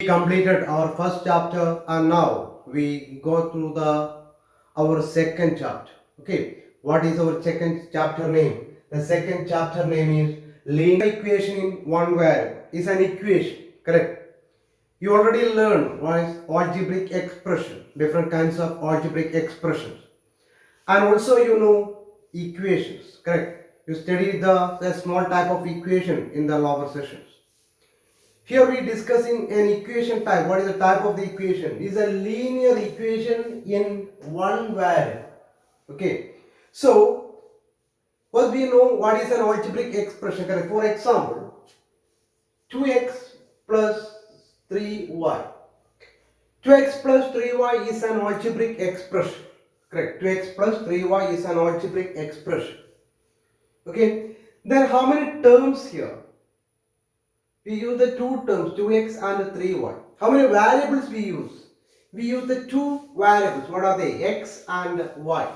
Completed our first chapter and now we go through our second chapter. Okay, what is our second chapter name? The second chapter name is linear equation in one variable. Is an equation, correct? You already learned what is algebraic expression, different kinds of algebraic expressions, and also you know equations, correct? You studied the small type of equation in the lower sessions. Here we discussing an equation type. What is the type of the equation? It is a linear equation in one variable. Okay. So, first we know what is an algebraic expression. Correct. For example, 2x plus 3y. 2x plus 3y is an algebraic expression. Correct. 2x plus 3y is an algebraic expression. Okay. Then how many terms here? We use the two terms 2x and 3y. How many variables we use? We use the two variables. What are they? X and y.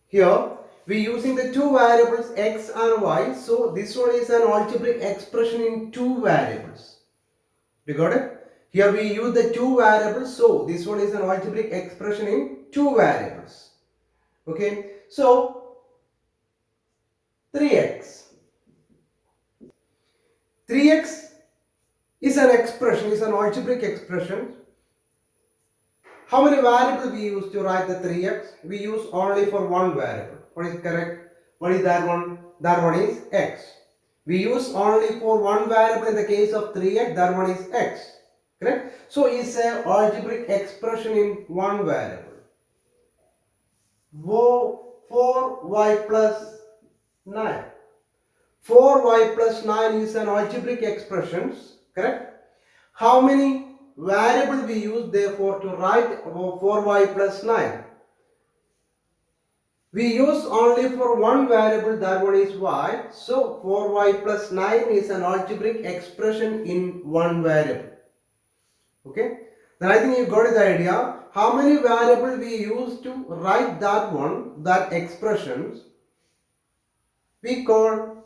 Here we using the two variables x and y. So this one is an algebraic expression in two variables. You got it? Here we use the two variables. So this one is an algebraic expression in two variables. Okay. So 3x. 3x is an expression, is an algebraic expression. How many variables we use to write the 3x? We use only for one variable. What is correct? What is that one? That one is x. We use only for one variable in the case of 3x, that one is x. Correct? So it's an algebraic expression in one variable. 4y plus 9. 4y plus 9 is an algebraic expression. Correct? How many variables we use therefore to write 4y plus 9? We use only for one variable, that one is y. So 4y plus 9 is an algebraic expression in one variable. Okay? Then I think you got the idea. How many variables we use to write that one, that expressions, we call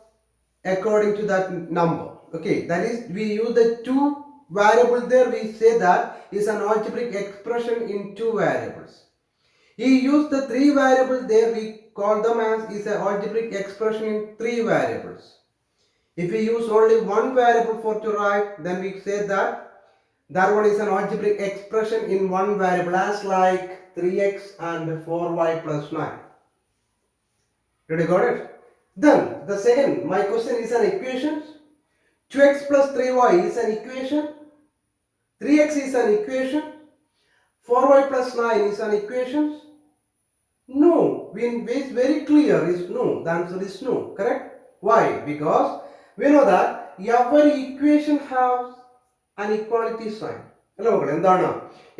according to that number. Okay, that is we use the two variables there, we say that is an algebraic expression in two variables. He used the three variables there, we call them as is an algebraic expression in three variables. If we use only one variable for to write, then we say that that one is an algebraic expression in one variable, as like 3x and 4y plus 9. Did you got it? Then the second, my question is an equation. 2x plus 3y is an equation. 3x is an equation. 4y plus 9 is an equation. No, it's very clear is no. The answer is no. Correct? Why? Because we know that every equation has an equality sign. അല്ല മക്കളെ എന്താണ്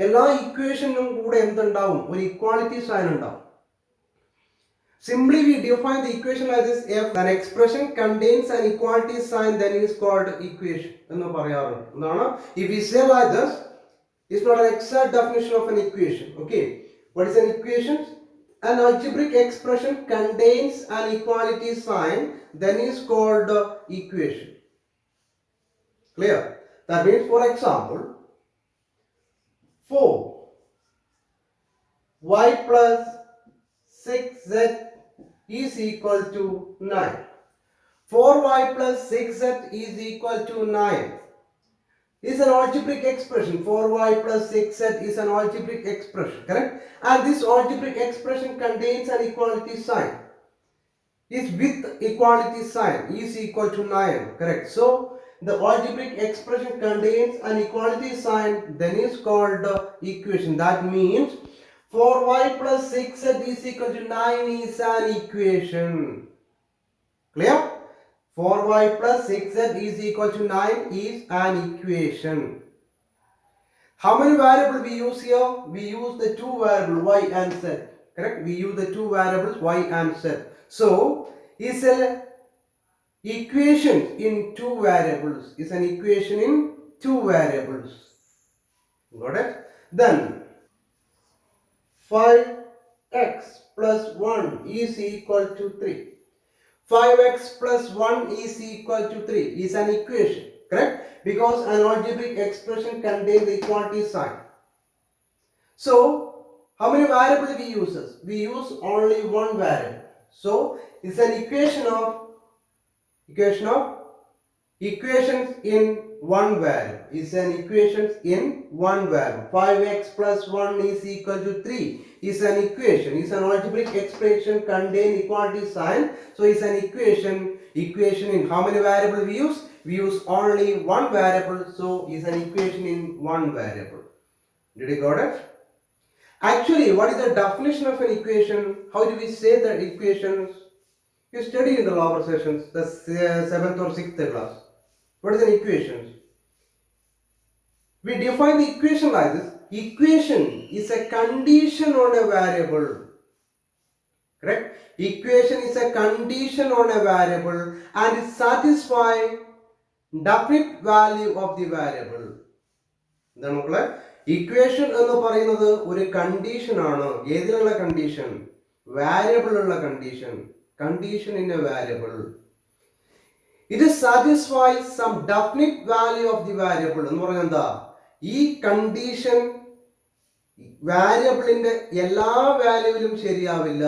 എല്ലാ ഇക്വേഷനും കൂടെ എന്തുണ്ടാവും ഒരു equality sign ഉണ്ടാവും. Simply we define the equation like this: if an expression contains an equality sign, then it is called equation എന്ന് പറയാറുണ്ട്. എന്താണ്? If we say like this, it's not an exact definition of an equation. Okay, what is an equation? An algebraic expression contains an equality sign, then it is called equation. Clear? That means, for example, 4y plus 6z is equal to 9. 4y plus 6z is equal to 9. Is an algebraic expression. 4y plus 6z is an algebraic expression. Correct? And this algebraic expression contains an equality sign. Is with equality sign is equal to 9. Correct? So the algebraic expression contains an equality sign, then is called equation. That means 4y plus 6z is equal to 9 is an equation. Clear? 4y plus 6z is equal to 9 is an equation. How many variables we use here? We use the two variables y and z. Correct? We use the two variables y and z. So, is a equation in two variables. Is an equation in two variables. Got it? Then 5x plus 1 is equal to 3. 5x plus 1 is equal to 3 is an equation. correct? Because an algebraic expression contains the equality sign. So, how many variables we use? We use only one variable. So, it's an equations in one variable. It's an equations in one variable. 5x plus 1 is equal to 3 is an equation. It's an algebraic expression contain equality sign. So it's an equation in how many variables we use? We use only one variable. So it's an equation in one variable. Did you got it? Actually, what is the definition of an equation? How do we say that equations? You studied in the lower sessions, the 7th or 6th class. What is an equation? We define the equation like this. Equation is a condition on a variable. Correct? Equation is a condition on a variable and it satisfies definite value of the variable. എന്താണ് equation എന്ന് പറയുന്നത് ഒരു condition ആണ്. ഏതിലുള്ള condition? Variable ഉള്ള condition. Condition in A variable. It satisfies some definite value of the variable. എന്ന് പറഞ്ഞാൽ എന്താ? ഈ കണ്ടീഷൻ വാരിയബിളിന്റെ എല്ലാ വാല്യൂവിലും ശരിയാവില്ല.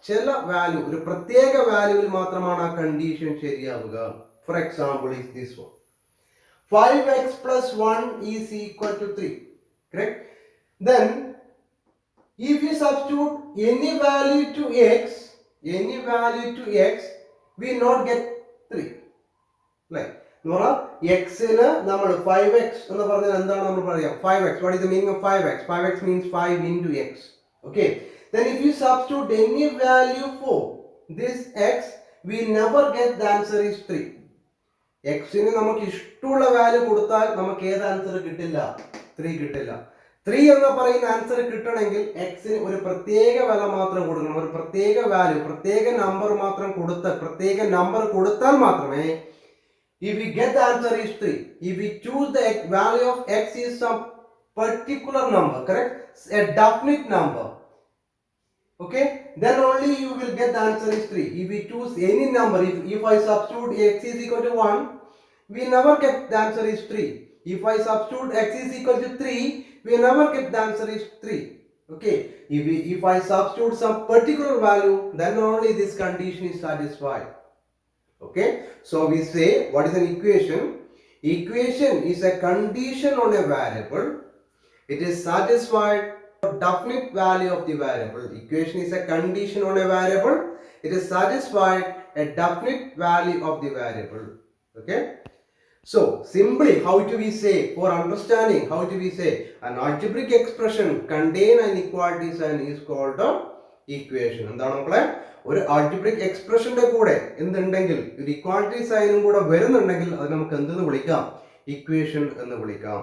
ചില വാല്യൂ, ഒരു പ്രത്യേക വാല്യൂവിൽ മാത്രമാണ് ആ കണ്ടീഷൻ ശരിയാവുക. For example is this one. 5x plus 1 is equal to 3. Correct? Then if you substitute any value to x, we not get 3. Like x ന് നമ്മൾ 5x എന്ന് പറഞ്ഞാൽ എന്താണ് നമ്മൾ പറയാം? 5x. What is the meaning of 5x? 5x means 5 into x. Okay. Then if you substitute any value for this x, we never get the answer is 3. x ന് നമുക്ക് ഇഷ്ടമുള്ള വാല്യൂ കൊടുത്താൽ നമുക്ക് ഏത് ആൻസർ കിട്ടില്ല? 3 കിട്ടില്ല. 3 എന്ന് പറയുന്ന ആൻസർ കിട്ടണമെങ്കിൽ x ന് ഒരു പ്രത്യേക വില മാത്രം കൊടുക്കണം. ഒരു പ്രത്യേക വാല്യൂ, പ്രത്യേക നമ്പർ മാത്രം കൊടുത്താൽ മാത്രമേ if we get the answer is 3. If we choose the value of x is some particular number, correct? A definite number. Okay? Then only you will get the answer is 3. If we choose any number, if I substitute x is equal to 1, we never get the answer is 3. If I substitute x is equal to 3, we never get the answer is 3. Okay? If I substitute some particular value, then only this condition is satisfied. Okay, so we say what is an equation? Equation is a condition on a variable. It is satisfied for definite value of the variable. Equation is a condition on a variable. It is satisfied a definite value of the variable. Okay, so simply how do we say, for understanding, how do we say an algebraic expression contain an equality sign is called the equation. എന്താണ് മക്കളെ? ഒരു algebraic എക്സ്പ്രഷന്റെ കൂടെ എന്തുണ്ടെങ്കിൽ ഒരു equality സൈനും കൂടെ വരുന്നുണ്ടെങ്കിൽ അത് നമുക്ക് എന്തെന്ന് വിളിക്കാം? ഇക്വേഷൻ എന്ന് വിളിക്കാം.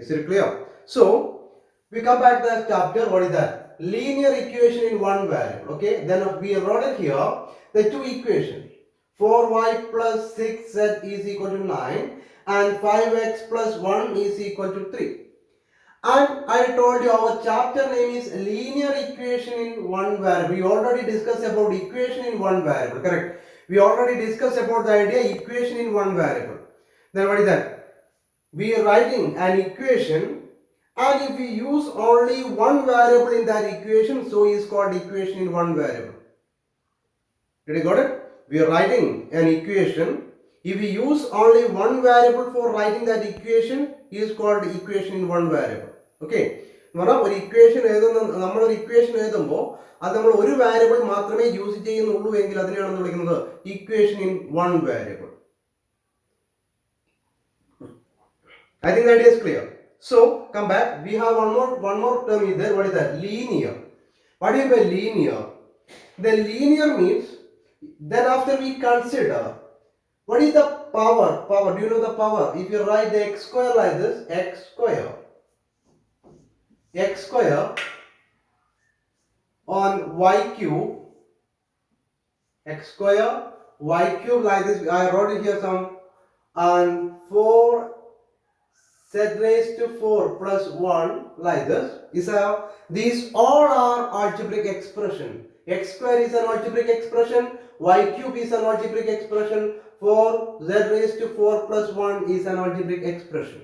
Is it clear? So we come back to the chapter. What is that? Linear equation in one variable. Okay, then we have wrote it here the two equations. 4y plus 6z is equal to 9 and 5x plus 1 is equal to 3. And I told you our chapter name is linear equation in one variable. We already discussed about equation in one variable, correct? We already discussed about the idea equation in one variable. Then what is that? We are writing an equation, and if we use only one variable in that equation, so it is called equation in one variable. Did you got it? We are writing an equation. If we use only one variable for writing that equation, it is called equation in one variable. Okay, ഒരു equation നമ്മളൊരു equation എഴുതുമ്പോൾ അത് നമ്മൾ ഒരു variable മാത്രമേ use ചെയ്യുന്നുള്ളൂ എങ്കിൽ അതിനെയാണ് വിളിക്കുന്നത് equation in one variable. I think that is clear. So come back. We have one more term is there. What is that? Linear. What do you mean by linear? The linear means then after we consider what is the power. Do you know the power? If you write the x square like this, x square on y cube, x square y cube like this. I wrote it here some, and 4z raised to 4 plus 1 like this. These all are algebraic expression. X square is an algebraic expression, y cube is an algebraic expression, 4z raised to 4 plus 1 is an algebraic expression.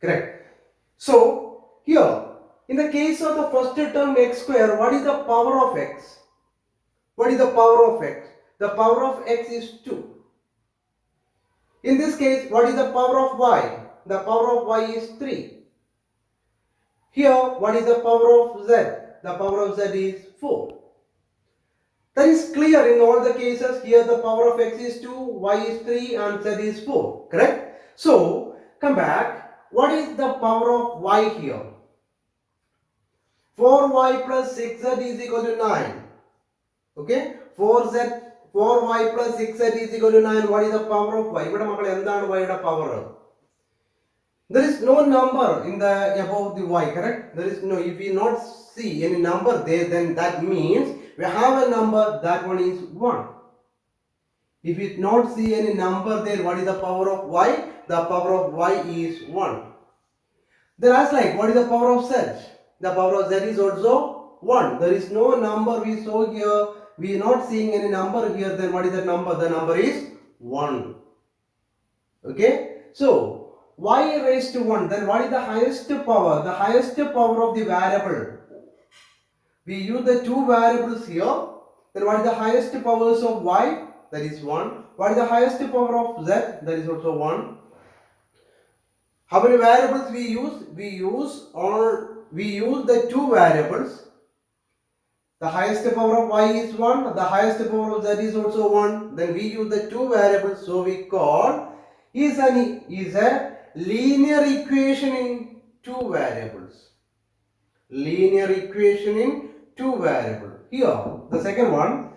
Correct. So, here, in the case of the first term x square, what is the power of x? What is the power of x? The power of x is 2. In this case, what is the power of y? The power of y is 3. Here, what is the power of z? The power of z is 4. That is clear in all the cases. Here the power of x is 2, y is 3 and z is 4. Correct? So, come back. What is the power of y here? 4y plus 6z is equal to 9. Okay? 4y plus 6z is equal to 9. What is the power of y? Y power? There is no number in the above the y, correct? There is no, if we not see any number there, then that means we have a number, that one is 1. If we not see any number there, what is the power of y? The power of y is 1. Then ask like, what is the power of z? The power of z is also 1. There is no number we saw here. We are not seeing any number here. Then what is that number? The number is 1. Okay? So, y raised to 1. Then what is the highest power? The highest power of the variable. We use the two variables here. Then what is the highest powers of y? That is 1. What is the highest power of z? That is also 1. How many variables we use? We use the two variables. The highest power of y is 1. The highest power of z is also 1. Then we use the two variables. So we call is a linear equation in two variables. Linear equation in two variables. Here, the second one,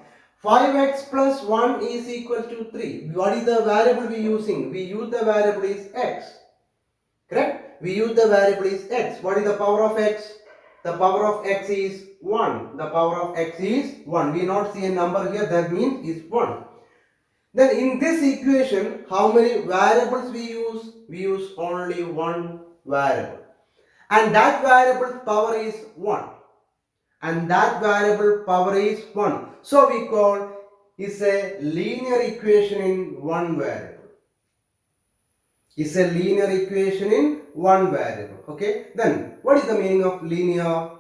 5x plus 1 is equal to 3. What is the variable we using? We use the variable is x. Correct? We use the variable is x. What is the power of x? The power of x is 1. The power of x is 1. We not see a number here, that means is 1. Then in this equation, how many variables we use? We use only one variable. And that variable power is 1. And that variable power is 1. So we call is a linear equation in one variable. Is a linear equation in one variable. Okay. Then what is the meaning of linear?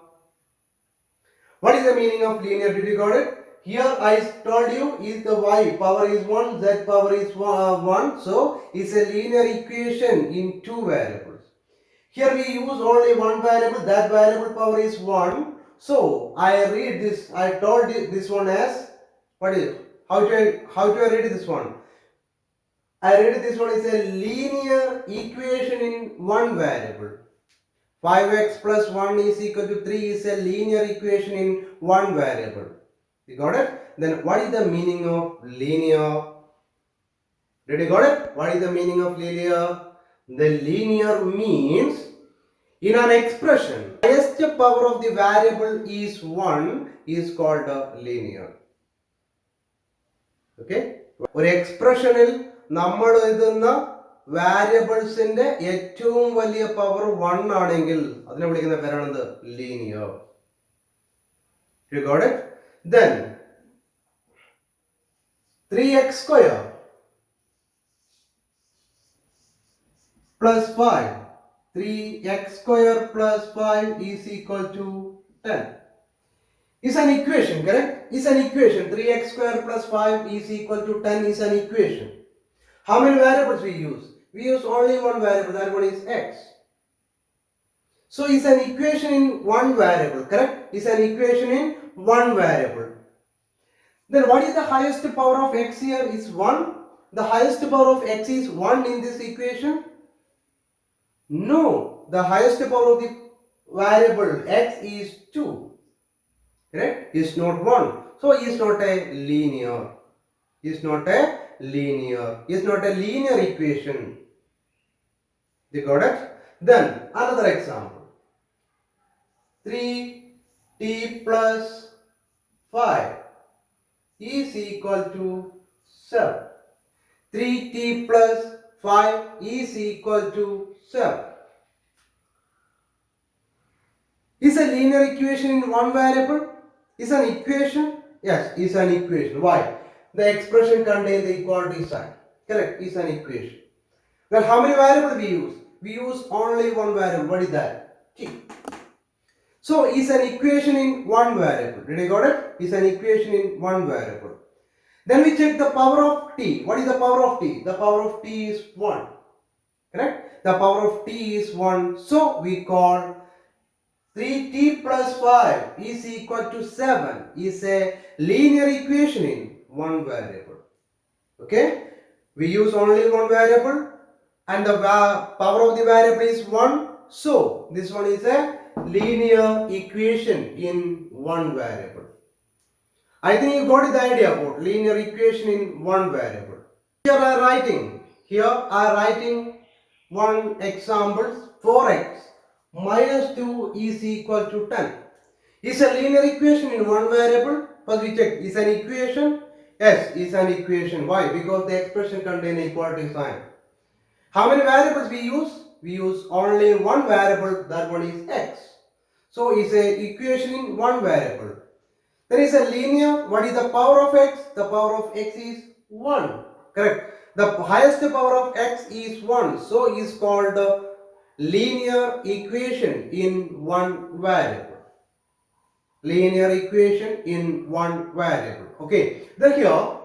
What is the meaning of linear? Did you got it? Here I told you is the y power is 1, z power is 1. So it's a linear equation in two variables. Here we use only one variable. That variable power is 1. So I read this. I told this one as what is it? How do I read this one? I read this one is a linear equation in one variable. 5x plus 1 is equal to 3 is a linear equation in one variable. You got it? Then what is the meaning of linear? Did you got it? What is the meaning of linear? The linear means in an expression, the highest power of the variable is 1 is called linear. Okay? ഒരു എക്സ്പ്രഷനിൽ നമ്മൾ എഴുതുന്ന വാരിയബിൾസിന്റെ ഏറ്റവും വലിയ power 1 ആണെങ്കിൽ അതിനെ വിളിക്കുന്ന പേരാണ് linear. You got it? Then 3x square plus 5. 3x square plus 5 is equal to 10. Is an equation, correct? Is an equation. 3x square plus 5 is equal to 10 is an equation. How many variables we use? We use only one variable, that one is x. So it's an equation in one variable, correct? It's an equation in one variable. Then what is the highest power of x here? Is 1. The highest power of x is 1 in this equation? No. The highest power of the variable x is 2. Correct? Is not 1. So is not a linear. Is not a linear. Is not a linear equation. You got it? Then another example. 3t plus 5 is equal to 7. 3t plus 5 is equal to 7. Is a linear equation in one variable? Is an equation? Yes, is an equation. Why? The expression contains the equality sign. Correct, is an equation. Then how many variables we use? We use only one variable. What is that? T. So is an equation in one variable. Did you got it? Is an equation in one variable. Then we check the power of t. What is the power of t? The power of t is 1. Correct? The power of t is 1. So we call 3t plus 5 is equal to 7 is a linear equation in one variable. Okay? We use only one variable and the power of the variable is 1. So this one is a linear equation in one variable. I think you got the idea about linear equation in one variable. Here I am writing one example. 4x minus 2 is equal to 10. Is a linear equation in one variable. First we check, is an equation? Yes, is an equation. Why? Because the expression contains equality sign. How many variables we use? We use only one variable, that one is x. So is a equation in one variable. There is a linear. What is the power of x? The power of x is 1. Correct. The highest power of x is 1. So is called the linear equation in one variable. Linear equation in one variable. Okay. Then here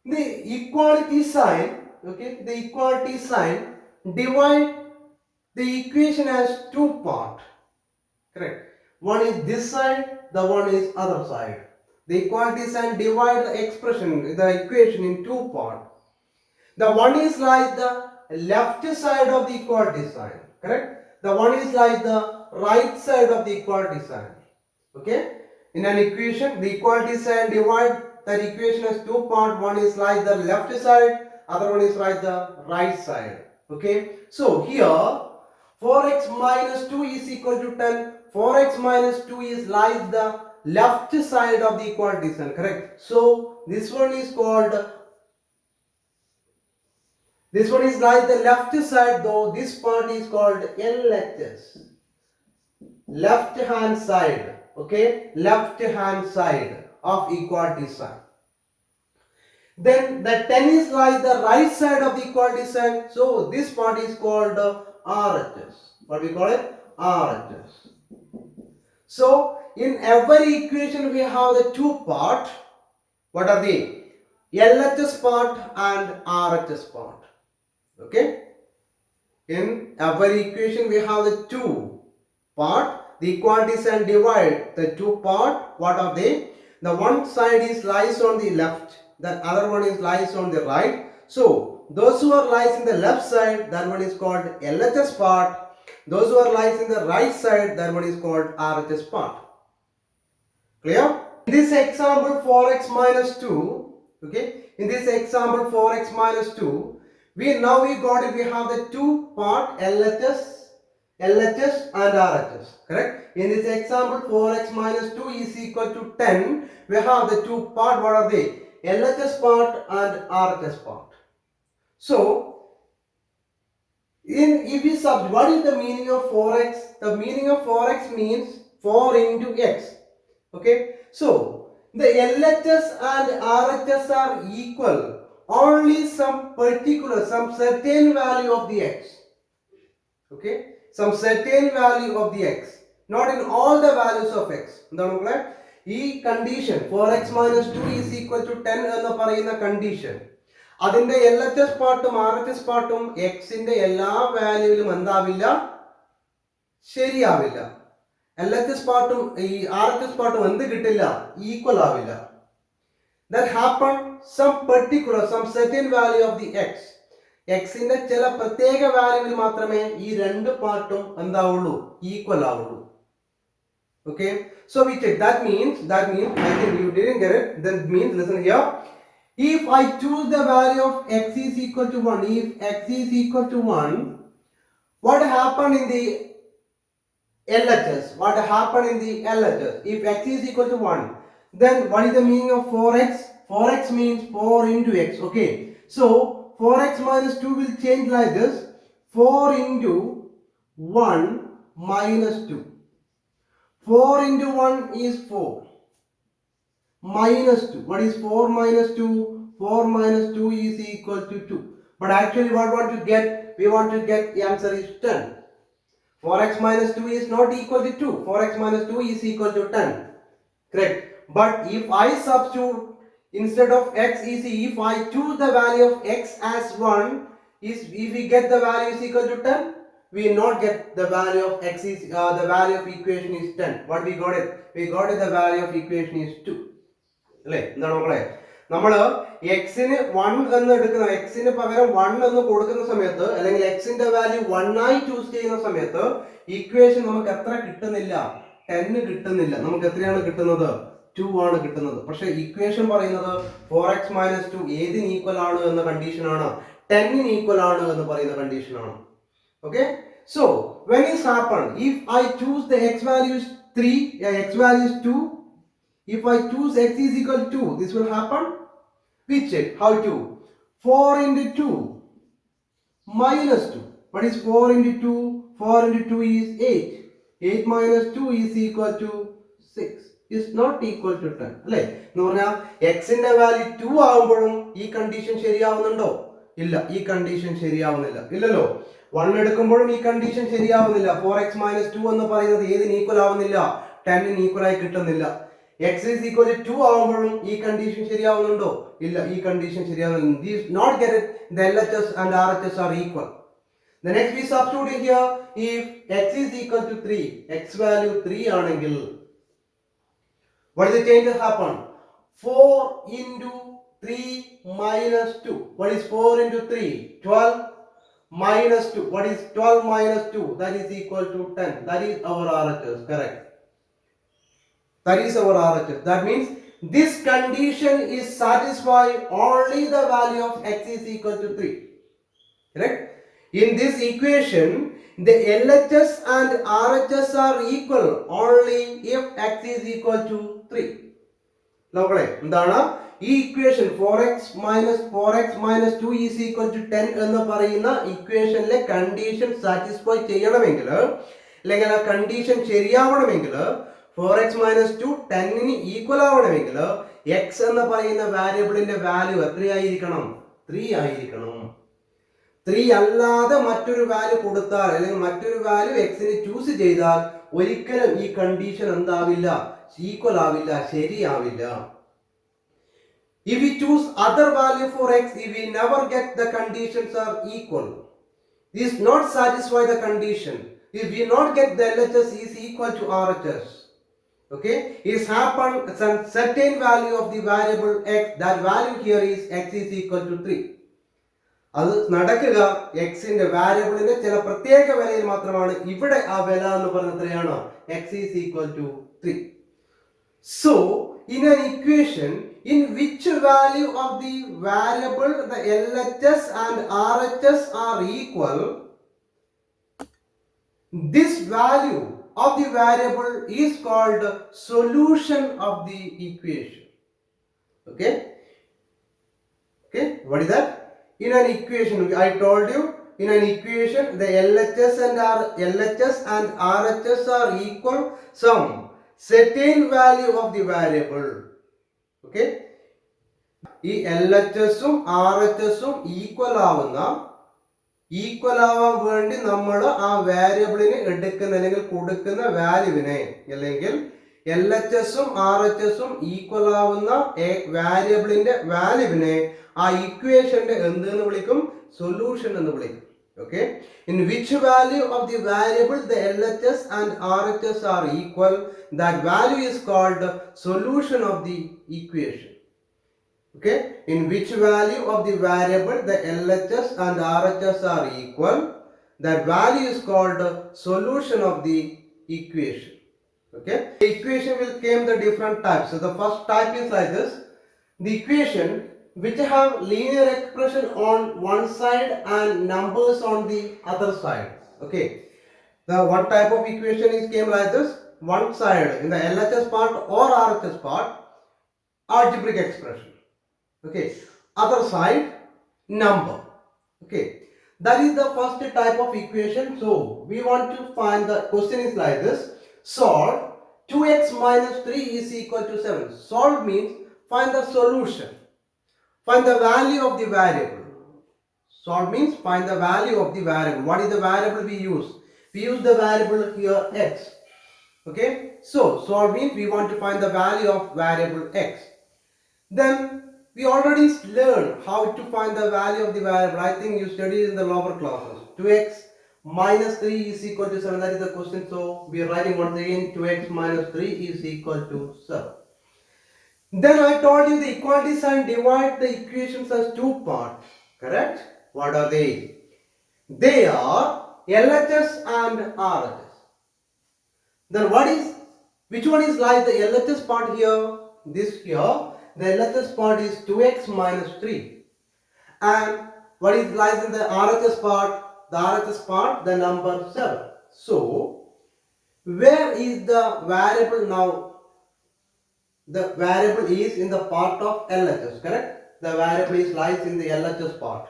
the equality sign. Okay. The equality sign divide the equation as two parts. Correct. One is this side, the one is other side. The equality sign divide the expression, the equation in two parts. The one is like the left side of the equality sign. Correct. The one is like the right side of the equality sign. Okay. In an equation, the equality sign divide that equation as two parts. One is like the left side, other one is like the right side. Okay. So here 4x minus 2 is equal to 10. 4x minus 2 is like the left side of the equality sign. Correct. So this one is called, this one is like the left side, though this part is called LHS. Left hand side. Okay. Left hand side of equality sign. Then the 10 is like the right side of the equality sign. So this part is called RHS. What we call it? RHS. So in every equation we have the two parts. What are they? LHS part and RHS part. Okay. In every equation we have the two part. The equality sign divide the two part. What are they? The one side is lies on the left. The other one is lies on the right. So those who are lies in the left side, that one is called LHS part. Those who are lies in the right side, that one is called RHS part. Clear? In this example 4x minus 2, okay, in this example 4x minus 2, we got it, we have the two part LHS and RHS, correct? In this example 4x minus 2 is equal to 10, we have the two part, what are they? LHS part and RHS part. So, if we substitute, what is the meaning of 4x? The meaning of 4x means 4 into x. Okay. So, the LHS and RHS are equal. Only some certain value of the x. Okay. Some certain value of the x. Not in all the values of x. This condition 4x minus 2 is equal to 10 എന്ന് പറയുന്ന condition. അതിന്റെ LHS പാർട്ടും RHS പാർട്ടും എക്സിന്റെ എല്ലാ വാല്യൂവിലും എന്താവില്ല, ശരിയാവില്ല. LHS പാർട്ടും ഈ RHS പാർട്ടും എന്ത് കിട്ടില്ല, ഈക്വൽ ആവില്ല. That happen some certain value of the x. എക്സിന്റെ ചില പ്രത്യേക വാല്യൂവിൽ മാത്രമേ ഈ രണ്ട് പാർട്ടും എന്താവുള്ളൂ, ഈക്വൽ ആവുള്ളൂ. Okay, so we check. That means I think you didn't get it. That means, listen here. If I choose the value of x is equal to 1, if x is equal to 1, what happened in the LHS? What happened in the LHS? If x is equal to 1, then what is the meaning of 4x? 4x means 4 into x. Okay, so 4x minus 2 will change like this. 4 into 1 minus 2. 4 into 1 is 4. minus 2. What is 4 minus 2? 4 minus 2 is equal to 2. But actually what we want to get? We want to get the answer is 10. 4x minus 2 is not equal to 2. 4x minus 2 is equal to 10. Correct. But if I substitute instead of x is, if I choose the value of x as 1, if we get the value is equal to 10, we will not get the value of x is, the value of equation is 10. What we got it? We got it, the value of equation is 2. അല്ലേ എന്താണ് മക്കളെ നമ്മള് എക്സിന് 1 എന്ന് എടുക്കുന്ന എക്സിന് പകരം 1 എന്ന് കൊടുക്കുന്ന സമയത്ത് അല്ലെങ്കിൽ എക്സിന്റെ വാല്യൂ 1 ആയി ചൂസ് ചെയ്യുന്ന സമയത്ത് ഇക്വേഷൻ നമുക്ക് എത്ര കിട്ടുന്നില്ല 10 കിട്ടുന്നില്ല നമുക്ക് എത്രയാണ് കിട്ടുന്നത് 2 ആണ് കിട്ടുന്നത് പക്ഷേ ഇക്വേഷൻ പറയുന്നത് 4x - 2 ഏതിന് ഈക്വൽ ആണ് എന്ന കണ്ടീഷൻ ആണ് 10 ന് ഈക്വൽ ആണ് എന്ന് പറയുന്ന കണ്ടീഷൻ ആണ് okay so when this happen if I choose the x value is 3 x value is 2. If I choose x is equal to 2, this will happen. We check how to. 4 into 2 minus 2. What is 4 into 2? 4 into 2 is 8. 8 minus 2 is equal to 6. Is not equal to 10. അല്ലേ എന്ന് പറഞ്ഞാൽ എക്സിന്റെ value 2 ആവുമ്പോഴും ഈ condition ശരിയാവുന്നുണ്ടോ ഇല്ല ഈ condition ശരിയാവുന്നില്ല ഇല്ലല്ലോ 1 എടുക്കുമ്പോഴും ഈ കണ്ടീഷൻ ശരിയാവുന്നില്ല 4x - 2 എന്ന് പറയുന്നത് ഏതിന് ഈക്വൽ ആവുന്നില്ല 10 ന് ഈക്വൽ ആയി കിട്ടുന്നില്ല x is equal to 2 ആവുമ്പോഴും ഈ കണ്ടീഷൻ ശരിയാവുന്നുണ്ടോ ഇല്ല ഈ condition ശരിയാവുന്നില്ല these not get it the LHS and RHS are equal. The next we substitute here if x is equal to 3 x value 3 ആണെങ്കിൽ what is the change that happen 4 into 3 minus 2 what is 4 into 3 12 minus 2 what is 12 minus 2 that is equal to 10 that is our RHS correct. That is our RHS. That means this condition is satisfied only the value of x is equal to 3. Correct? In this equation, the LHS and RHS are equal only if x is equal to 3. നോക്കണേ എന്താണ് ഈ equation 4x minus 2 is equal to 10 എന്ന് പറയുന്ന ഇക്വേഷനിലെ condition satisfy ചെയ്യണമെങ്കിൽ അല്ലെങ്കിൽ ആ condition ശരിയാവണമെങ്കിൽ 4x minus 2 10 ന് equal ആവണമെങ്കിൽ x എന്ന് പറയുന്ന വാരിയബിളിന്റെ വാല്യൂ എത്രയായിരിക്കണം 3 ആയിരിക്കണം 3 അല്ലാതെ മറ്റൊരു വാല്യൂ കൊടുത്താൽ അല്ലെങ്കിൽ മറ്റൊരു വാല്യൂ x ന് ചൂസ് ചെയ്താൽ ഒരിക്കലും ഈ കണ്ടീഷൻ എന്താവില്ല ഈക്വൽ ആവില്ല ശരിയാവില്ല. If we choose other value for x we will never get the conditions are equal. This not satisfy the condition. If we not get the LHS is equal to RHS. Okay, is happen some certain value of the variable x that value here is x is equal to 3 അത് നടക്കുക x ന്റെ വാരിയബിളിന്റെ ചില പ്രത്യേക വിലയിൽ മാത്രമാണ് ഇവിടെ ആ വില എന്ന് പറയുന്നത് എത്രയാണ് x is equal to 3. So in an equation in which value of the variable the LHS and RHS are equal this value of the variable is called solution of the equation. Okay, what is that? In an equation I told you in an equation the LHS and RHS are equal some certain value of the variable. Okay, ഈ LHS ഉം RHS ഉം equal ആവാൻ വേണ്ടി നമ്മൾ ആ വാരിയബിളിന് എടുക്കുന്ന അല്ലെങ്കിൽ കൊടുക്കുന്ന വാല്യൂവിനെ അല്ലെങ്കിൽ LHS ഉം RHS ഉം ഈക്വൽ ആവുന്ന വാരിയബിളിന്റെ വാല്യൂവിനെ ആ ഇക്വേഷന്റെ എന്തെന്ന് വിളിക്കും സൊല്യൂഷൻ എന്ന് വിളിക്കും. Okay, in which value of the variable the LHS and RHS are equal that value is called solution of the equation. Okay, in which value of the variable the LHS and RHS are equal that value is called solution of the equation. Okay, the equation will come the different types. So the first type is like this, the equation which have linear expression on one side and numbers on the other side. Okay, the one type of equation is came like this, one side in the LHS part or RHS part algebraic expression. Okay, other side number. Okay, that is the first type of equation. So we want to find the question is like this, solve 2x minus 3 is equal to 7. Solve means find the solution. Find the value of the variable. Solve means find the value of the variable. What is the variable we use? We use the variable here x. Okay. So solve means we want to find the value of variable x. Then we already learned how to find the value of the variable. I think you studied in the lower classes. 2x minus 3 is equal to 7. That is the question. So we are writing once again 2x minus 3 is equal to 7. Then I told you the equality sign divide the equations as two parts. Correct? What are they? They are LHS and RHS. Then which one is like the LHS part here? This here. The LHS part is 2x minus 3. And what is lies in the RHS part? The RHS part, the number 7. So, where is the variable now? The variable is in the part of LHS, correct? The variable is lies in the LHS part.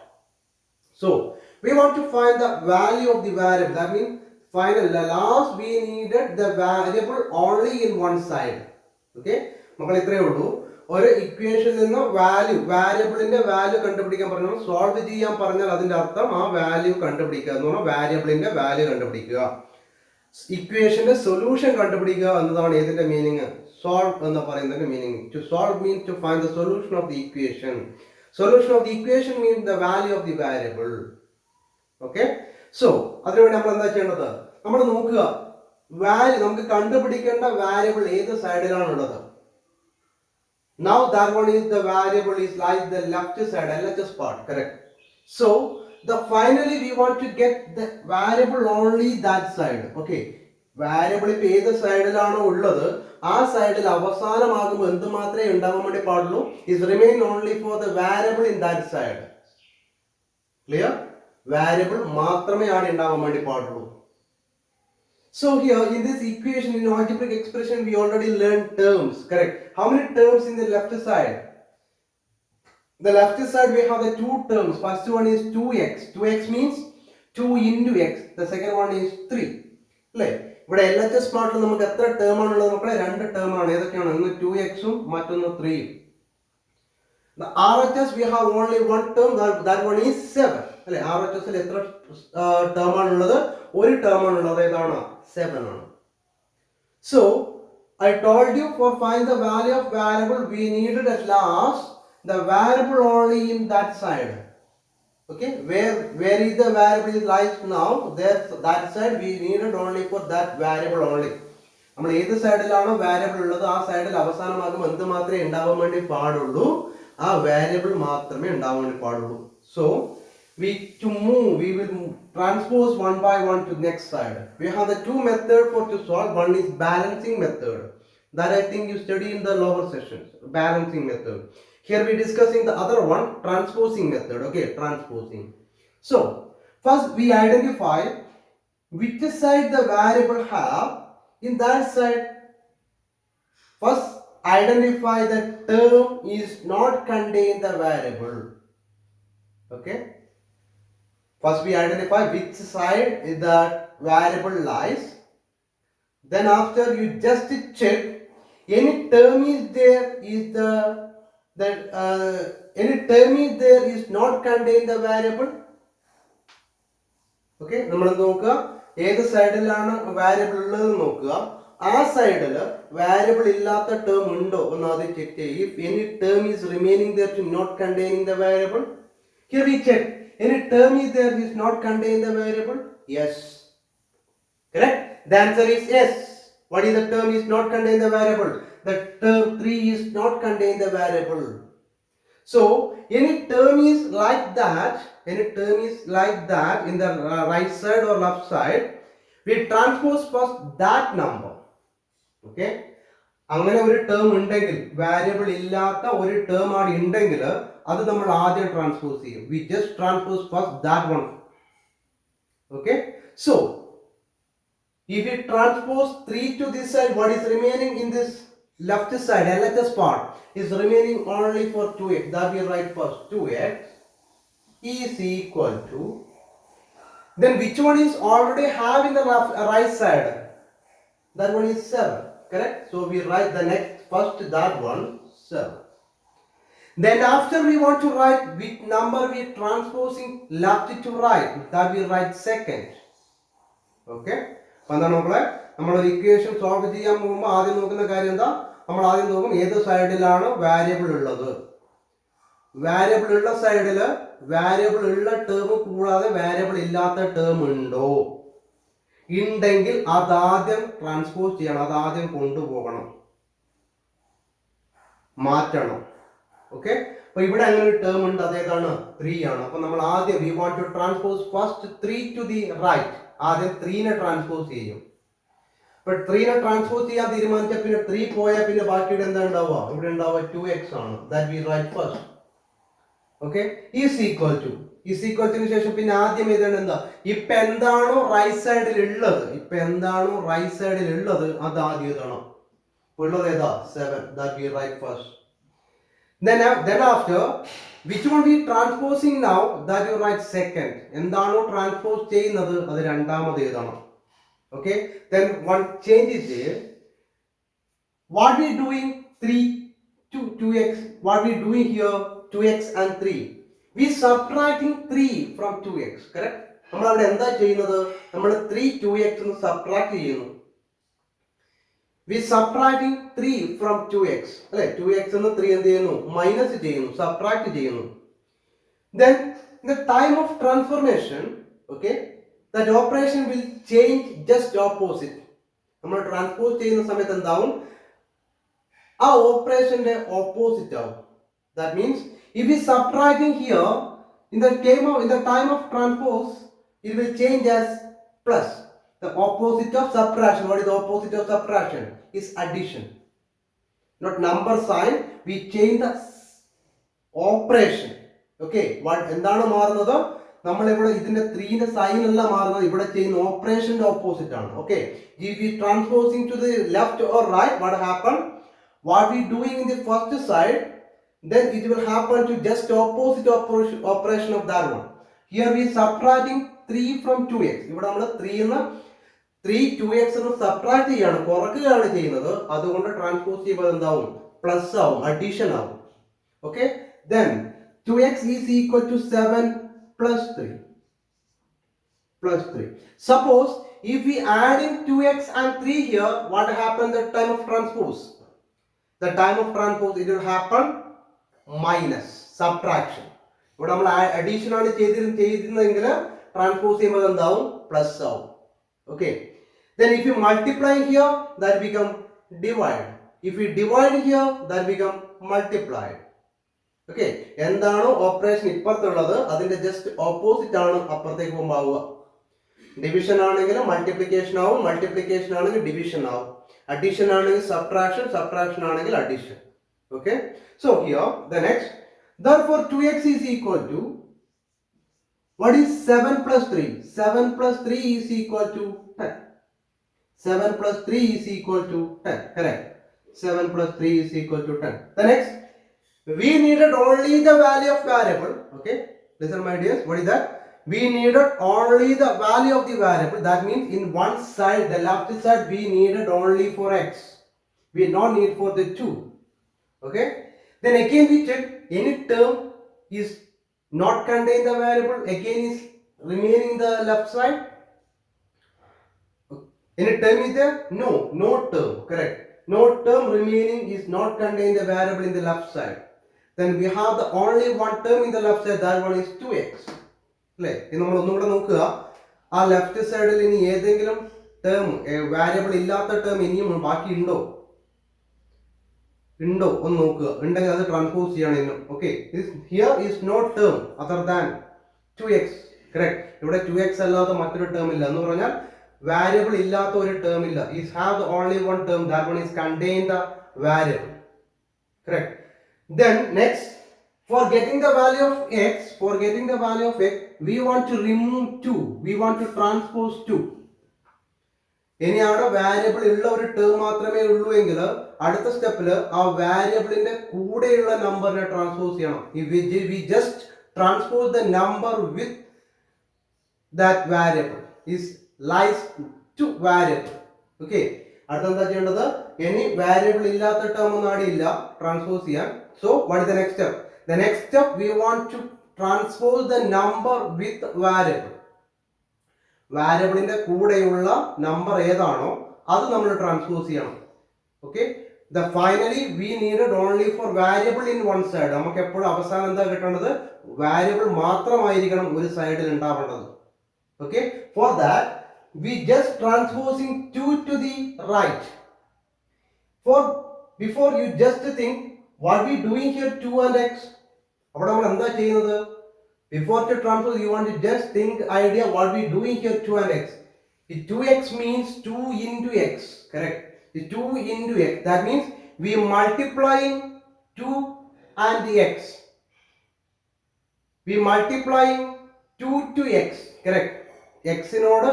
So, we want to find the value of the variable. That means, last we needed the variable only in one side. Okay? മക്കൾ ഇത്രയേ ഉള്ളൂ. ഒരു ഇക്വേഷനിൽ നിന്ന് variable value കണ്ടുപിടിക്കാൻ പറഞ്ഞാൽ solve ചെയ്യാൻ പറഞ്ഞാൽ അതിന്റെ അർത്ഥം ആ വാല്യൂ കണ്ടുപിടിക്കുക എന്ന് പറഞ്ഞാൽ വാരിയബിളിന്റെ വാല്യൂ കണ്ടുപിടിക്കുക. ഇക്വേഷന്റെ സൊല്യൂഷൻ കണ്ടുപിടിക്കുക എന്നതാണ് ഏതിന്റെ മീനിങ്? സോൾവ് എന്ന് പറയുന്നതിന്റെ meaning. To solve means to find the solution of the equation. Solution of the equation means the value of the variable. Okay? So, അതിനുവേണ്ടി നമ്മൾ എന്താ ചെയ്യേണ്ടത്? നമ്മൾ നോക്കുക വാല്യൂ നമുക്ക് കണ്ടുപിടിക്കേണ്ട വാരിയബിൾ ഏത് സൈഡിലാണുള്ളത്. Now that one is the variable is like the left side, LHS part, correct? So, finally we want to get the variable only that side. Okay? Variable ഇപ്പൊ ഏത് സൈഡിലാണോ ഉള്ളത് ആ സൈഡിൽ അവസാനമാകുമ്പോൾ എന്ത് മാത്രമേ ഉണ്ടാവാൻ വേണ്ടി പാടുള്ളൂ? Is remain only for the variable in that side. Clear? Variable മാത്രമേ ആണ് ഉണ്ടാവാൻ വേണ്ടി പാടുള്ളൂ. So here in this equation, in algebraic expression, we already learned terms, correct? How many terms in the left side? The left side we have the two terms. First one is 2x. 2x means 2 into x. The second one is 3. അല്ലേ? ഇവിടെ LHS പാർട്ടിൽ നമുക്ക് എത്ര term ആണുള്ളത് മക്കളെ? 2 term ആണ്. ഏതൊക്കെയാണ്? ഒന്ന് 2x മറ്റൊന്ന് 3. The RHS we have only one term, that one is 7. അല്ലേ? RHS ൽ എത്ര ടേം ആണുള്ളത്? ഒരു ടേം ആണുള്ളത്. ഏതാണ്? 7 ആണ്. So I told you for find the value of variable we needed at last the variable only in that side. Okay, where is the variable is lies now? There, that side we needed only for that variable only. നമ്മൾ ഏത് സൈഡിലാണോ variable ഉള്ളത് ആ സൈഡിൽ അവസാനമാകുമ്പോൾ എന്ത് മാത്രമേ ഉണ്ടാവാൻ വേണ്ടി പാടുള്ളൂ? ആ വാരിയബിൾ മാത്രമേ ഉണ്ടാവാൻ വേണ്ടി പാടുള്ളൂ. So we will transpose one by one to next side. We have the two methods for to solve. One is balancing method. That I think you study in the lower sessions. Balancing method. Here we discussing the other one, transposing method. Okay, transposing. So first we identify which side the variable have. In that side, first identify the term is not contain the variable. Okay. First we identify which side is the variable lies. Then after you just check any term is there is any term is there is not contain the variable. Okay, നമ്മൾ നോക്കുക ഏത് സൈഡിലാണ് variable ഉള്ളത് നോക്കുക. ആ സൈഡിൽ variable ഇല്ലാത്ത term ഉണ്ടോ എന്ന് ആദ്യം ചെക്ക് ചെയ്യുക. If any term is remaining there to not containing the variable, here we check any term is there is not contain the variable. Yes, correct. The answer is yes. What is the term is not contain the variable? The term 3 is not contain the variable. So any term is like that in the right side or left side, we transpose first that number. Okay, അങ്ങനെ ഒരു term ഉണ്ടെങ്കിൽ variable ഇല്ലാത്ത ഒരു term ആണ് ഉണ്ടെങ്കിൽ അത് നമ്മൾ ആദ്യം ട്രാൻസ്പോസ് ചെയ്യും. We just transpose first that one. Okay, so if we transpose 3 to this side, what is remaining in this left side, LHS part, is remaining only for 2x. That we write first 2x is equal to, then which one is already have in the right side? That one is 7. correct? So we write the next first that one 7. Then after we want to write which number we transposing left to right, that we write second. Okay? അപ്പോൾ എന്താണ് മക്കളെ, നമ്മളൊരു equation solve ചെയ്യാൻ പോകുമ്പോൾ ആദ്യം നോക്കുന്ന കാര്യം എന്താ, നമ്മൾ ആദ്യം നോക്കും ഏത് സൈഡിലാണ് വാരിയബിൾ ഉള്ളത്. വാരിയബിൾ ഉള്ള സൈഡിൽ വാരിയബിൾ ഉള്ള ടേം കൂടാതെ വാരിയബിൾ ഇല്ലാത്ത ടേം ഉണ്ടോ, ഉണ്ടെങ്കിൽ അതാദ്യം ട്രാൻസ്പോസ് ചെയ്യണം, അതാദ്യം കൊണ്ടുപോകണം, മാറ്റണം. ഓക്കെ, അപ്പൊ ഇവിടെ അങ്ങനെ ഒരു ടേം ഉണ്ട്, അതേതാണ് 3 ആണ്. അപ്പൊ നമ്മൾ ആദ്യം we want to transpose first 3 to the right, ആദ്യം 3നെ ട്രാൻസ്പോസ് ചെയ്യും. അപ്പൊ 3നെ ട്രാൻസ്പോസ് ചെയ്യാൻ തീരുമാനിച്ച പിന്നെ 3 പോയാൽ പിന്നെ ബാക്കിയുടെ എന്താ ഉണ്ടാവുക, ഇവിടെ ഉണ്ടാവുക 2x ആണ്. That we write first. Okay, is equal to ശേഷം പിന്നെ ആദ്യം എഴുതേണ്ടത് എന്താ, ഇപ്പൊ എന്താണോ റൈറ്റ് സൈഡിൽ ഉള്ളത്, അത് ആദ്യം എഴുതണം. ഉള്ളത് ഏതാ 7. That we write first. Then after which one we transposing now, that you write second. എന്താണോ ട്രാൻസ്പോസ് ചെയ്യുന്നത് അത് രണ്ടാമത് എഴുതണം. Okay, then one change is there. What we doing 3 to 2x, what we doing here 2x and 3, we subtracting 3 from 2x, correct? നമ്മൾ അവിടെ എന്താ ചെയ്യുന്നത്, നമ്മൾ 3 2x എന്ന് സബ്ട്രാക്ട് ചെയ്യുന്നു. We subtracting 3 from 2x. അല്ലെ, 2x എന്ന് 3 എന്ത് ചെയ്യുന്നു, മൈനസ് ചെയ്യുന്നു, സബ്ട്രാക്ട് ചെയ്യുന്നു. Then in the time of transformation, okay, that operation will change just opposite. നമ്മൾ ട്രാൻസ്പോസ് ചെയ്യുന്ന സമയത്ത് എന്താവും, ആ ഓപ്പറേഷന്റെ ഓപ്പോസിറ്റ് ആവും. That means if we subtracting here, in the time of transpose, it will change as plus. The opposite of subtraction. What is the opposite of subtraction? Is addition. Not number sign. We change the operation. Okay. What എന്താണ് മാറുന്നത്, നമ്മൾ ഇവിടെ ഇതിന്റെ 3ന്റെ sign അല്ല മാറുന്നത്, ഇവിടെ ചെയ്യുന്ന ഓപ്പറേഷന്റെ opposite ആണ്. Okay. If we transposing to the left or right, what happen? What we doing in the first side, then it will happen to just opposite operation of that one. Here we subtracting 3 from 2x. ഇവിടെ നമ്മൾ 3 2x എന്ന് subtract ചെയ്യാണ്, കുറക്കുകയാണ് ചെയ്യുന്നത്. അതുകൊണ്ട് transpose ചെയ്യുമ്പോൾ എന്താവും, plus ആവും, addition ആവും. Okay, then 2x is equal to 7 plus 3. Suppose if we add in 2x and 3 here, what happens at time of transpose? The time of transpose, it will happen minus, subtraction. ഇവിടെ നമ്മൾ addition ആണ് ചെയ്തിരുന്നെങ്കിൽ transpose ചെയ്യുമ്പോൾ എന്താവും, plus ആവും. Okay, then if you multiply here, that become divide. If we divide here, that become multiplied. Okay, എന്താണോ operation ഇപ്പുറത്തുള്ളത് അതിന്റെ just opposite ആണ് അപ്പുറത്തേക്ക് പോകുമ്പോൾ ആവുക. ഡിവിഷൻ ആണെങ്കിൽ മൾട്ടിപ്ലിക്കേഷൻ ആവും, മൾട്ടിപ്ലിക്കേഷൻ ആണെങ്കിൽ ഡിവിഷൻ ആവും, അഡീഷൻ ആണെങ്കിൽ സബ്ട്രാക്ഷൻ, സബ്ട്രാക്ഷൻ ആണെങ്കിൽ addition. Okay, so here the next, therefore 2x is equal to, what is 7 plus 3? 7 plus 3 is equal to 10. 7 plus 3 is equal to 10. Correct. 7 plus 3 is equal to 10. The next, we needed only the value of variable. Okay. Listen my dears, what is that? We needed only the value of the variable. That means in one side, the left side, we needed only for x. We not need for the 2. Okay. Then again we check, any term is not contain the variable, again is remaining the left side. Any term is there? No term. Correct. No term remaining is not contain the variable in the left side. Then we have the only one term in the left side, that one is 2x. അല്ലേ, ഇനി നമ്മൾ ഒന്നുകൂടെ നോക്കുക, ആ left സൈഡിൽ ഇനി ഏതെങ്കിലും term, variable ഇല്ലാത്ത ടേം ഇനിയും ബാക്കി ഉണ്ടോ ഒന്ന് നോക്കുക, ഉണ്ടെങ്കിൽ അത് ട്രാൻസ്പോസ് ചെയ്യണം ഇന്നും. Okay, here is no term other than 2x. Correct, ഇവിടെ 2x അല്ലാതെ മറ്റൊരു ടേം ഇല്ല എന്ന് പറഞ്ഞാൽ വാരിയബിൾ ഇല്ലാത്ത ഒരു ടേം ഇല്ല. Is have the only one term, that one is contain the variable. Correct. Then next, for getting the value of x, we want to remove 2. We want to transpose 2. ഇനി അവിടെ variable ഉള്ള ഒരു term മാത്രമേ ഉള്ളൂ എങ്കിൽ അടുത്ത സ്റ്റെപ്പിൽ ആ വാരിയബിളിന്റെ കൂടെയുള്ള നമ്പറിനെ ട്രാൻസ്പോസ് ചെയ്യണം. We just transpose the number with that variable is lies to variable. Okay, അടുത്ത എന്താ ചെയ്യേണ്ടത്, ഇനി വാരിയബിൾ ഇല്ലാത്ത ടേം ഒന്നും അവിടെ ഇല്ല ട്രാൻസ്പോസ് ചെയ്യാൻ. So what is the next step? The next step we want to transpose the number with variable. വാരിയബിളിന്റെ കൂടെയുള്ള നമ്പർ ഏതാണോ അത് നമ്മൾ ട്രാൻസ്പോസ് ചെയ്യണം. Okay, the finally we needed only for variable in one side. നമുക്ക് എപ്പോഴും അവസാനം എന്താ കിട്ടേണ്ടത്? വാരിയബിൾ മാത്രമായിരിക്കണം ഒരു സൈഡിൽ ഉണ്ടാവേണ്ടത്. Okay, for that we just transposing 2 to the right. For before you just think what we doing here 2 and x. അവിടെ നമ്മൾ എന്താ ചെയ്യുന്നത്? Before to transpose you want to just think idea what we doing here 2 and x. The 2x means 2 into x, correct? The 2 into x, that means we multiplying 2 and the x. We multiplying 2 to x, correct? x നോട്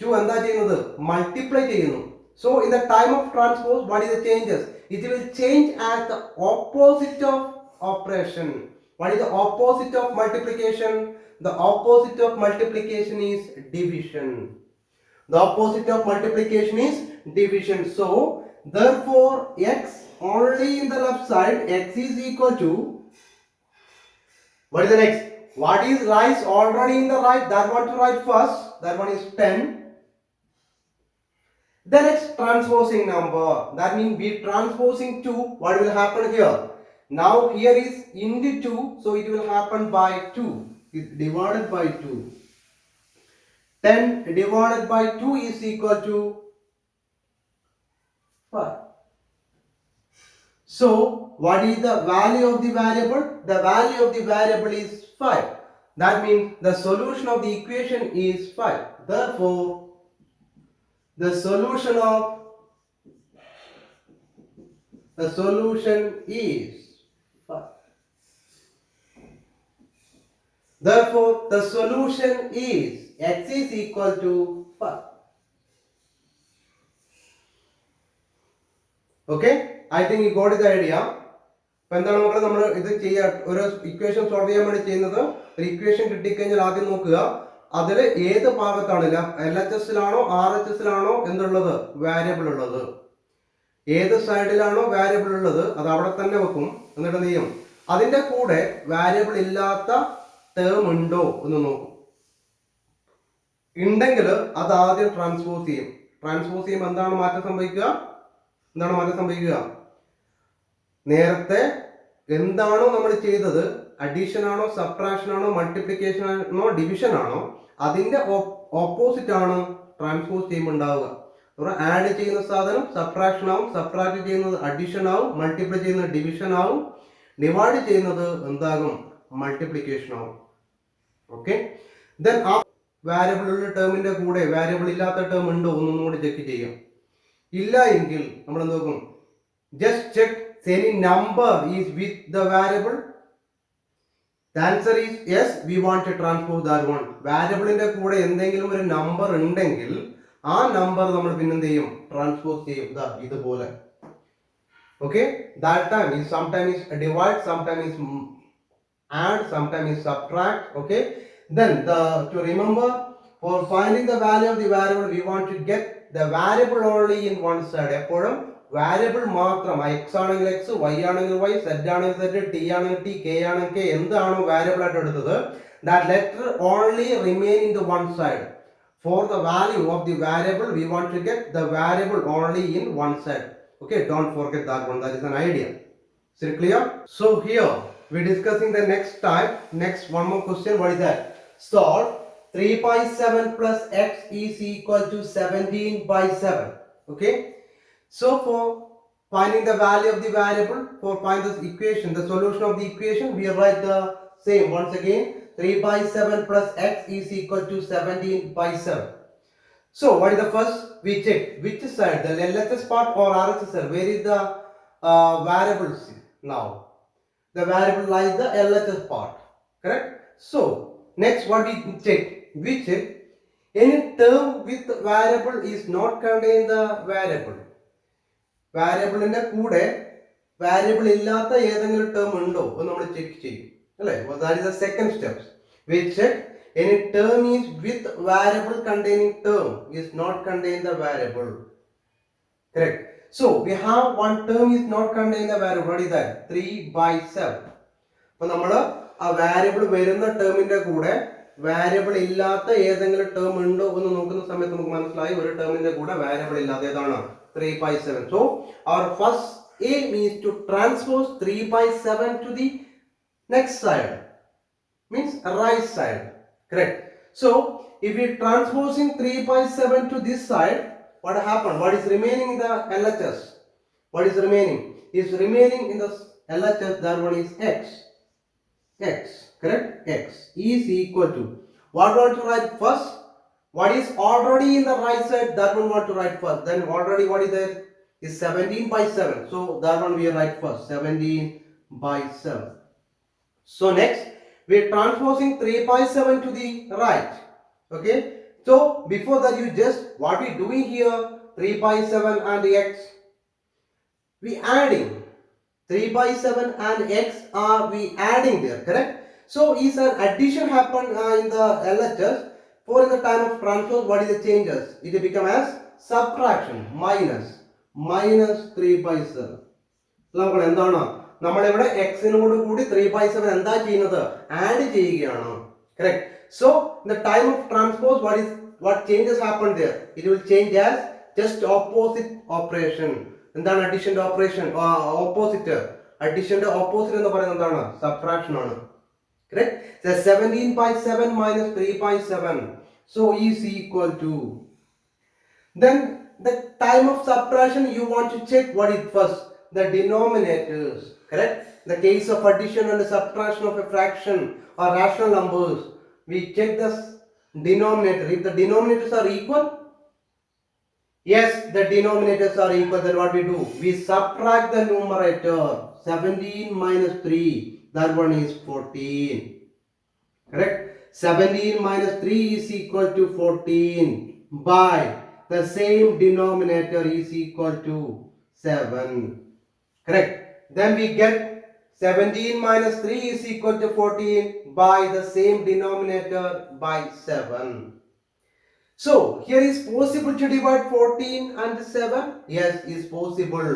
2 എന്താ ചെയ്യുന്നത്? Multiply ചെയ്യുന്നു. So in the time of transpose, what is the changes? It will change as the opposite of operation. What is the opposite of multiplication? The opposite of multiplication is division. The opposite of multiplication is division. So therefore x only in the left side, x is equal to, what is the next? What is rise already in the right? That one to write first. That one is 10. The next transposing number, that means we transposing 2. What will happen here? Now here is into 2, so it will happen by 2. It's divided by 2. 10 divided by 2 is equal to 5. So what is the value of the variable? The value of the variable is 5. That means the solution of the equation is 5. Therefore the solution is 5. Therefore the solution is x is equal to 5. Okay, I think you got the idea. അപ്പോൾ എന്താണ് മക്കളെ നമ്മൾ ഇത് ചെയ്യാ, ഒരു equation solve ചെയ്യാൻ വേണ്ടി ചെയ്യുന്നത്, ഒരു ഇക്വേഷൻ കിട്ടിക്കഴിഞ്ഞാൽ ആദ്യം നോക്കുക അതിൽ ഏത് ഭാഗത്താണ്, LHSലാണോ RHSലാണോ എന്തുള്ളത്? വാരിയബിൾ ഉള്ളത്. ഏത് സൈഡിലാണോ വാരിയബിൾ ഉള്ളത് അത് അവിടെ തന്നെ വെക്കും. എന്നിട്ട് എന്ത് ചെയ്യും? അതിന്റെ കൂടെ വാരിയബിൾ ഇല്ലാത്ത ടേം ഉണ്ടോ എന്ന് നോക്കും. ഉണ്ടെങ്കിൽ അത് ആദ്യം ട്രാൻസ്പോസ് ചെയ്യും. ട്രാൻസ്പോസ് ചെയ്യുമ്പോൾ എന്താണ് മാറ്റം സംഭവിക്കുക? നേരത്തെ എന്താണോ നമ്മൾ ചെയ്തത്, അഡീഷൻ ആണോ സബ്ട്രാക്ഷൻ ആണോ മൾട്ടിപ്ലിക്കേഷൻ ആണോ ഡിവിഷൻ ആണോ, അതിന്റെ ഓപ്പോസിറ്റ് ആണ് ട്രാൻസ്പോസ് ചെയ്യുമ്പോൾ ഉണ്ടാവുക. ആഡ് ചെയ്യുന്ന സാധനം സബ്ട്രാക്ഷൻ ആവും, സബ്ട്രാക്ട് ചെയ്യുന്നത് അഡീഷൻ ആവും, മൾട്ടിപ്ലൈ ചെയ്യുന്നത് ഡിവിഷൻ ആവും, ഡിവൈഡ് ചെയ്യുന്നത് എന്താകും? മൾട്ടിപ്ലിക്കേഷൻ ആവും. ഓക്കെ, ദെൻ ആ വാരിയബിൾ ഉള്ള ടേമിന്റെ കൂടെ വാരിയബിൾ ഇല്ലാത്ത ടേം ഉണ്ടോ ഒന്നും കൂടി ചെക്ക് ചെയ്യാം. ഇല്ല എങ്കിൽ നമ്മൾ എന്ത് നോക്കും? Just check any number is with the variable. The answer is yes, we want to transpose that one. വാരിയബിളിന്റെ കൂടെ എന്തെങ്കിലും ഒരു നമ്പർ ഉണ്ടെങ്കിൽ ആ നമ്പർ നമ്മൾ പിന്നെന്ത് ചെയ്യും? ട്രാൻസ്പോസ് ചെയ്യും. ഇതുപോലെ. Okay, that time is sometimes is divide, sometimes is add, sometimes is subtract. Okay, then to remember, for finding the value of the variable we want to get the variable only in one side. എപ്പോഴും variable മാത്രം, X ആണെങ്കിൽ X, Y ആണെങ്കിൽ Y, Z ആണെങ്കിൽ Z, T ആണെങ്കിൽ T, K ആണെങ്കിൽ K, എന്താണോ variable ആയിട്ട് എടുത്തത് that letter only remain in the one side. For the value of the variable we want to get the variable only in one side. Okay, don't forget that one. That is an idea. Is it clear? So here we discussing the next type. Next one more question. What is that? Solve 3 by 7 plus x is equal to 17 by 7. Okay. So for finding the value of the variable, for find this equation, the solution of the equation, we write the same once again. 3 by 7 plus x is equal to 17 by 7. So what is the first? We check which side, the LHS part or RHS side. Where is the variables now? The variable lies the LHS part. Correct? So next what we check? We check any term with variable is not contained the variable. വാരിയബിളിന്റെ കൂടെ variable ഇല്ലാത്ത ഏതെങ്കിലും term ഉണ്ടോ എന്ന് നമ്മൾ check ചെയ്യും അല്ലേ? That is the second step. We check any term is with variable containing term is not contain the variable. Correct. So we have one term is not contained in the variable. What is that? 3/7. അപ്പോൾ നമ്മൾ ആ variable വരുന്ന ടേമിന്റെ കൂടെ variable ഇല്ലാത്ത ഏതെങ്കിലും term ഉണ്ടോ എന്ന് നോക്കുന്ന സമയത്ത് നമുക്ക് മനസ്സിലായി ഒരു ടേമിന്റെ കൂടെ വാരിയബിൾ ഇല്ലാത്ത ഏതാണ് 3/7. So our first aim is to transpose 3/7 to the next side, means right side. Correct. So if we transposing 3/7 to this side, what happened? What is remaining in the LHS? What is remaining? Is remaining in the LHS, that one is x. X, correct? X is equal to, what want to write first? What is already in the right side, that one want to write first. Then already what is there? Is 17/7. So that one we write first, 17/7. So next we are transposing 3/7 to the right. Okay. So before that, you just, what we doing here, 3/7 and x, we adding 3/7 and x are we adding there, correct? So is an addition happen in the LHS. For in the time of transpose, what is the changes? It become as subtraction, minus 3/7. നമുക്ക് എന്താണ്, നമ്മളിവിടെ എക്സിനോട് കൂടി 3/7 എന്താ ചെയ്യുന്നത്, add ചെയ്യുകയാണ്. Correct. So in the time of transpose, what changes happen there? It will change as just opposite operation. എന്താണ് അഡിഷന്റെ operation? Opposite. അഡിഷന്റെ opposite എന്ന് പറയുന്നത് എന്താണ്? സബ്ട്രാക്ഷൻ ആണ്. Correct. So 17/7 minus 3/7. So is equal to. Then the time of subtraction, you want to check what is first, the denominators. Correct. The case of addition and subtraction of a fraction or rational numbers, we check the denominator. If the denominators are equal, yes, the denominators are equal, then what we do? We subtract the numerator. 17 minus 3, that one is 14. Correct? 17 minus 3 is equal to 14 by the same denominator is equal to 7. Correct? Then we get 17 minus 3 is equal to 14 by the same denominator by 7. So here is possible to divide 14 and 7. Yes, is possible.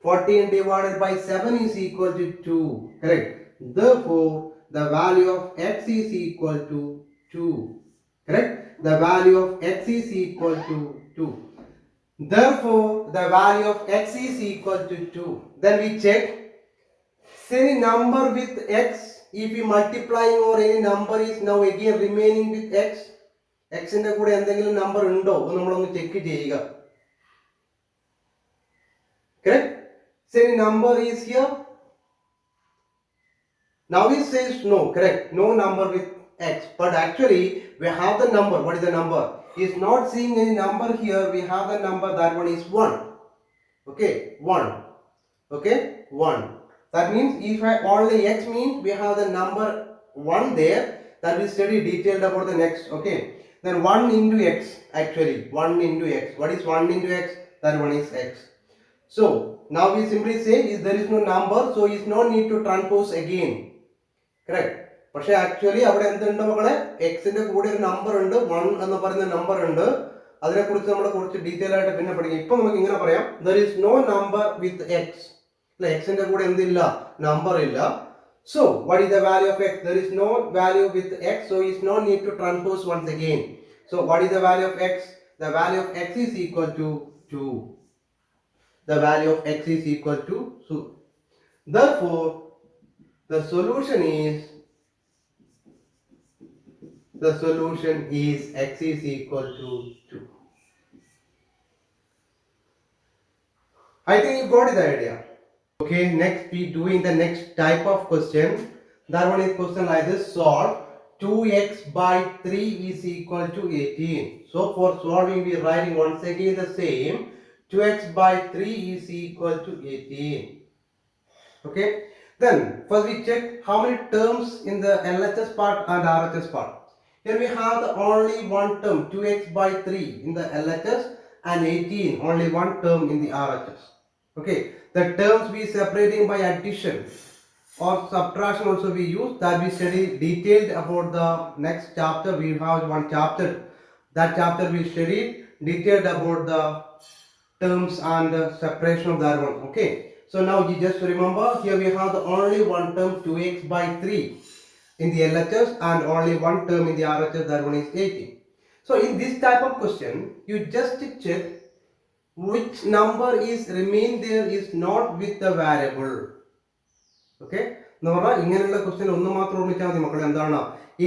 14 divided by 7 is equal to 2. Correct. Therefore, the value of x is equal to 2. Correct. The value of x is equal to 2. Therefore, the value of x is equal to 2. Then we check any number with x. If we multiplying or any number is now again remaining with x. എക്സിന്റെ കൂടെ എന്തെങ്കിലും number ഉണ്ടോ എന്ന് നമ്മളൊന്ന് check ചെയ്യുക. Correct? Say number is here. Now it says no. Correct? No number with x. But actually we have the number. What is the number? Is not seeing any number here. We have the number, that one is 1. Okay, 1. Okay, 1. That means if I only x means we have the number 1 there. That we study detailed about the next. Okay. Then 1 into x, actually 1 into x. What is 1 into x? That one is x. So now we simply say is there is no number, so is no need to transpose again. Correct. പക്ഷേ actually അവിടെ എന്തുണ്ട് മക്കളെ, എക്സിന്റെ കൂടെ ഒരു number ഉണ്ട്, 1 എന്ന് പറയുന്ന നമ്പർ ഉണ്ട്. അതിനെക്കുറിച്ച് നമ്മൾ കുറച്ച് ഡീറ്റെയിൽ ആയിട്ട് പിന്നെ പഠിക്കും. ഇപ്പൊ നമുക്ക് ഇങ്ങനെ പറയാം, there is no number with x. അല്ലെ, എക്സിന്റെ കൂടെ എന്തില്ല, നമ്പർ ഇല്ല. So what is the value of x? There is no value with x, so is no need to transpose once again. So what is the value of x? The value of x is equal to 2. The value of x is equal to 2. Therefore, the solution is x is equal to 2. I think you got the idea. Okay, next we doing the next type of question. That one is question like this: solve 2x by 3 is equal to 18. So for solving we are writing once again the same. 2x by 3 is equal to 18. Okay. Then first we check how many terms in the LHS part and RHS part. Here we have the only one term, 2x by 3 in the LHS and 18 only one term in the RHS. Okay, the terms we separating by addition or subtraction also we use, that we study detailed about the next chapter. We have one chapter, that chapter we studied detailed about the terms and separation of that one. Okay, so now you just remember here we have the only one term 2x by 3 in the LHS and only one term in the RHS, that one is 18. So in this type of question you just check which number is remain there is not with the variable. Okay, എന്ന് പറഞ്ഞാൽ ഇങ്ങനെയുള്ള question ഒന്ന് മാത്രം ഓർമ്മിച്ചാൽ മതി മക്കളെ. എന്താണ്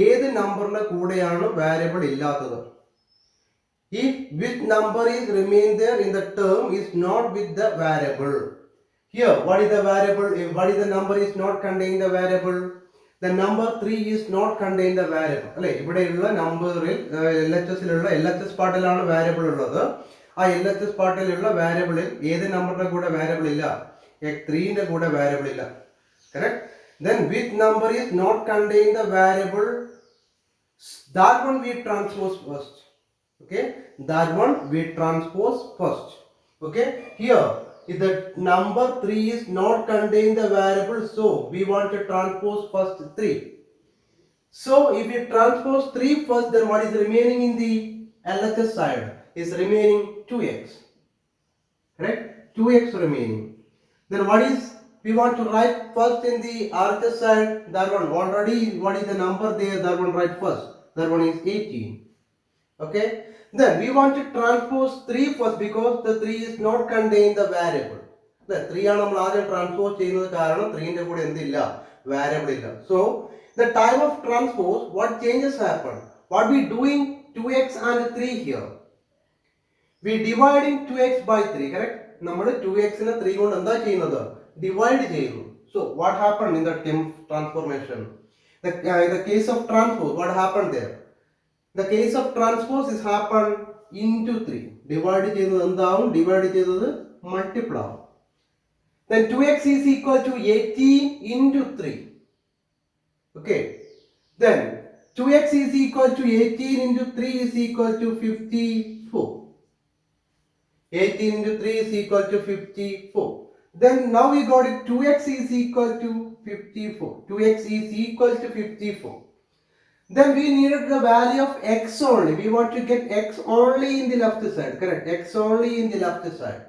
ഏത് നമ്പറിന്റെ കൂടെയാണ് വാരിയബിൾ ഇല്ലാത്തത്? If which number is remain there in the term is not with the variable. Here what is the variable? What is the number is not contain the variable? The number 3 is not contain the variable. അല്ലെ, ഇവിടെയുള്ള നമ്പറിൽ LHSിലുള്ള LHS പാർട്ടിലാണ് variable ഉള്ളത്. ആ LHS പാർട്ടിലുള്ള വാരിയബിളിൽ ഏത് നമ്പറിന്റെ കൂടെ variable ഇല്ല? 3ന്റെ കൂടെ വാരിയബിൾ ഇല്ല. Correct? Then which number is not contain the variable? That one we transpose first. Okay, that one we transpose first. Okay, here if the number 3 is not contain the variable, so we want to transpose first 3. So if we transpose 3 first, then what is remaining in the LHS side is remaining 2x. Correct? 2x remaining. Then what is we want to write first in the RHS side? That one already, what is the number there? That one write first. That one is 18. Okay, then we want to transpose 3 first because the 3 is not contain the variable. The 3 ആണ് നമ്മൾ ആദ്യം transpose ചെയ്യുന്നത്, കാരണം 3ന്റെ കൂടെ എന്തില്ല? Variable ഇല്ല. So the time of transpose, what changes happen? What we doing 2x and 3 here? We dividing 2x by 3, correct? നമ്മൾ 2x നെ 3 കൊണ്ട് എന്താ ചെയ്യുന്നത്? ഡിവൈഡ് ചെയ്യുന്നു. So what happened in that transformation? In the case of transpose, what happened there? The case of transpose is happen into 3. Divide ചെയ്തത് എന്താവും? Divide ചെയ്തത് multiple ആവും. Then 2x is equal to 18 into 3. Okay. Then 2x is equal to 18 into 3 is equal to 54. 18 into 3 is equal to 54. Then now we got it, 2x is equal to 54. 2x is equal to 54. Then we needed the value of x only. We want to get x only in the left side. Correct? X only in the left side.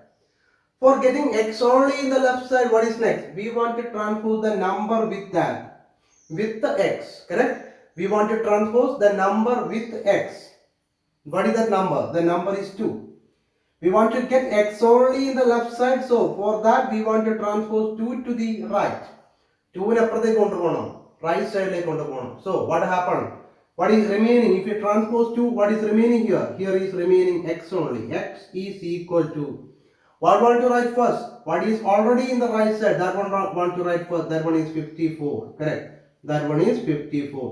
For getting x only in the left side, what is next? We want to transpose the number with that. With the x. Correct? We want to transpose the number with x. What is that number? The number is 2. We want to get x only in the left side. So for that we want to transpose 2 to the right. 2 നെ അപ്പുറത്തേക്ക് കൊണ്ടുപോകണം. Right side like കൊണ്ടുപോകണം. So what happened? What is remaining? If you transpose 2, what is remaining here? Here is remaining x only. X is equal to, what want to write first? What is already in the right side? That one want to write first. That one is 54. Correct? That one is 54.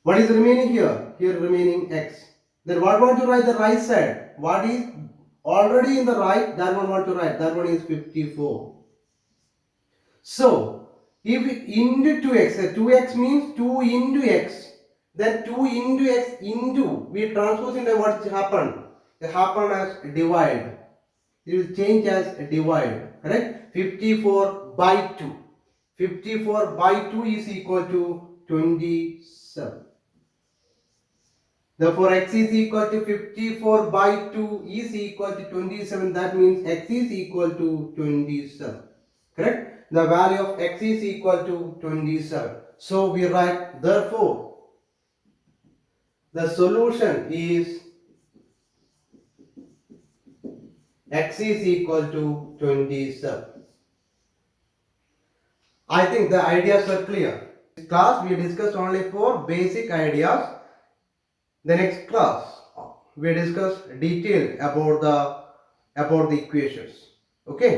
What is remaining here? Here remaining x. Then what want to write the right side? What is already in the right? That one want to write. That one is 54. So if into 2x, 2x means 2 into x, then 2 into x into, we transpose into what happened? It happened as divide. It will change as divide. Correct? 54 by 2. 54 by 2 is equal to 27. Therefore x is equal to 54 by 2 is equal to 27. That means x is equal to 27. Correct? The value of x is equal to 27. So we write, therefore the solution is x is equal to 27. I think the ideas are clear. This class we discussed only 4 basic ideas. The next class we discuss detail about the equations. Okay.